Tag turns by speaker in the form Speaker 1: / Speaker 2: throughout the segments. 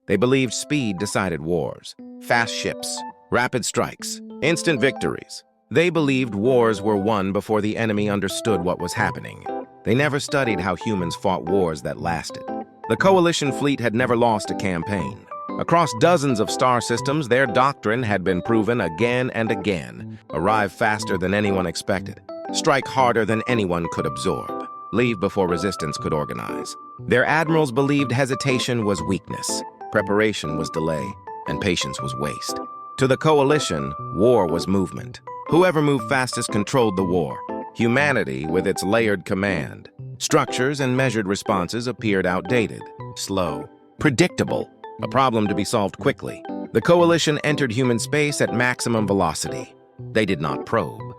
Speaker 1: They believed speed decided wars, fast ships, rapid strikes, instant victories. They believed wars were won before the enemy understood what was happening. They never studied how humans fought wars that lasted. The coalition fleet had never lost a campaign. Across dozens of star systems, their doctrine had been proven again and again. Arrive faster than anyone expected. Strike harder than anyone could absorb. Leave before resistance could organize. Their admirals believed hesitation was weakness, preparation was delay, and patience was waste. To the coalition, war was movement. Whoever moved fastest controlled the war. Humanity, with its layered command, structures and measured responses, appeared outdated, slow, predictable, a problem to be solved quickly. The coalition entered human space at maximum velocity. They did not probe.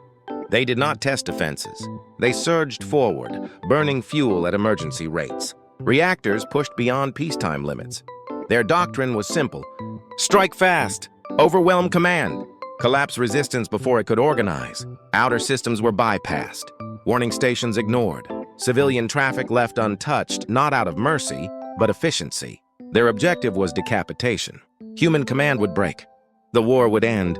Speaker 1: They did not test defenses. They surged forward, burning fuel at emergency rates. Reactors pushed beyond peacetime limits. Their doctrine was simple: strike fast, overwhelm command, collapse resistance before it could organize. Outer systems were bypassed, warning stations ignored, civilian traffic left untouched, not out of mercy, but efficiency. Their objective was decapitation. Human command would break. The war would end.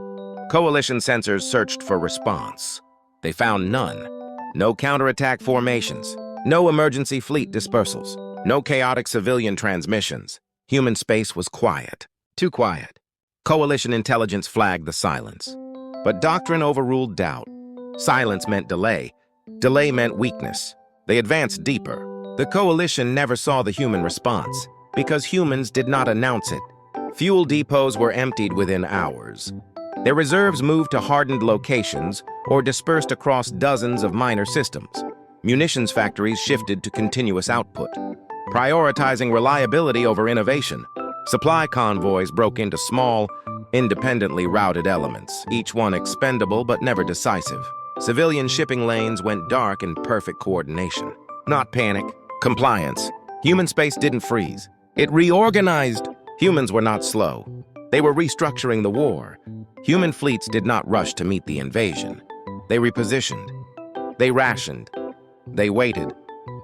Speaker 1: Coalition sensors searched for response. They found none. No counterattack formations, no emergency fleet dispersals, no chaotic civilian transmissions. Human space was quiet, too quiet. Coalition intelligence flagged the silence. But doctrine overruled doubt. Silence meant delay. Delay meant weakness. They advanced deeper. The coalition never saw the human response because humans did not announce it. Fuel depots were emptied within hours. Their reserves moved to hardened locations or dispersed across dozens of minor systems. Munitions factories shifted to continuous output, prioritizing reliability over innovation. Supply convoys broke into small, independently routed elements, each one expendable but never decisive. Civilian shipping lanes went dark in perfect coordination. Not panic, compliance. Human space didn't freeze. It reorganized. Humans were not slow. They were restructuring the war. Human fleets did not rush to meet the invasion. They repositioned. They rationed. They waited.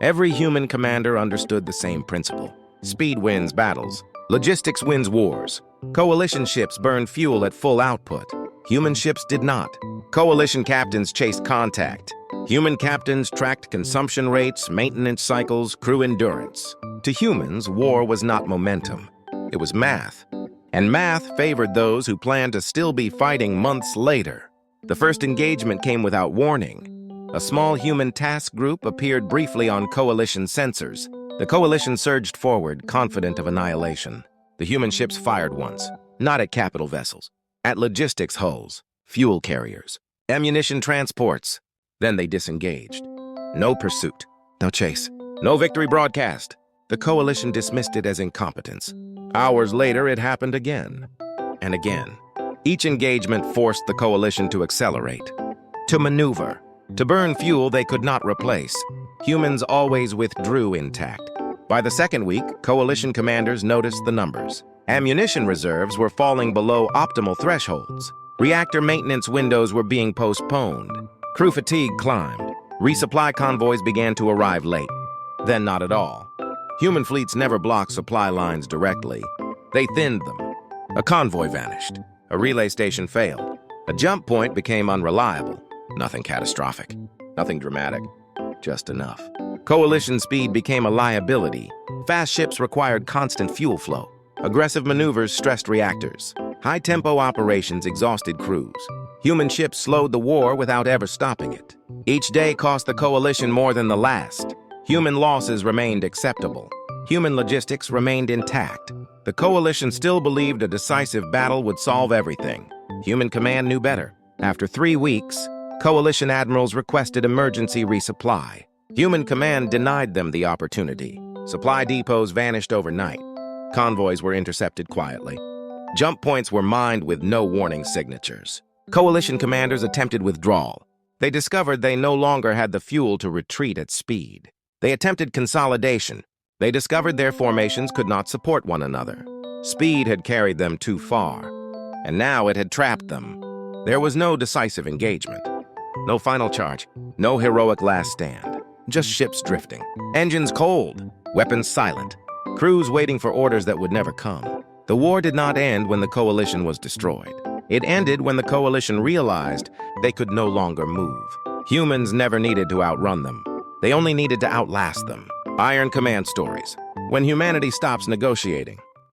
Speaker 1: Every human commander understood the same principle. Speed wins battles. Logistics wins wars. Coalition ships burned fuel at full output. Human ships did not. Coalition captains chased contact. Human captains tracked consumption rates, maintenance cycles, crew endurance. To humans, war was not momentum. It was math. And math favored those who planned to still be fighting months later. The first engagement came without warning. A small human task group appeared briefly on coalition sensors. The coalition surged forward, confident of annihilation. The human ships fired once, not at capital vessels, at logistics hulls, fuel carriers, ammunition transports. Then they disengaged. No pursuit, no chase, no victory broadcast. The coalition dismissed it as incompetence. Hours later, it happened again and again. Each engagement forced the coalition to accelerate, to maneuver, to burn fuel they could not replace. Humans always withdrew intact. By the second week, coalition commanders noticed the numbers. Ammunition reserves were falling below optimal thresholds. Reactor maintenance windows were being postponed. Crew fatigue climbed. Resupply convoys began to arrive late. Then not at all. Human fleets never blocked supply lines directly. They thinned them. A convoy vanished. A relay station failed. A jump point became unreliable. Nothing catastrophic. Nothing dramatic. Just enough. Coalition speed became a liability. Fast ships required constant fuel flow. Aggressive maneuvers stressed reactors. High-tempo operations exhausted crews. Human ships slowed the war without ever stopping it. Each day cost the coalition more than the last. Human losses remained acceptable. Human logistics remained intact. The coalition still believed a decisive battle would solve everything. Human command knew better. After 3 weeks, coalition admirals requested emergency resupply. Human command denied them the opportunity. Supply depots vanished overnight. Convoys were intercepted quietly. Jump points were mined with no warning signatures. Coalition commanders attempted withdrawal. They discovered they no longer had the fuel to retreat at speed. They attempted consolidation. They discovered their formations could not support one another. Speed had carried them too far, and now it had trapped them. There was no decisive engagement. No final charge. No heroic last stand. Just ships drifting. Engines cold. Weapons silent. Crews waiting for orders that would never come. The war did not end when the coalition was destroyed. It ended when the coalition realized they could no longer move. Humans never needed to outrun them. They only needed to outlast them. Iron Command stories. When humanity stops negotiating,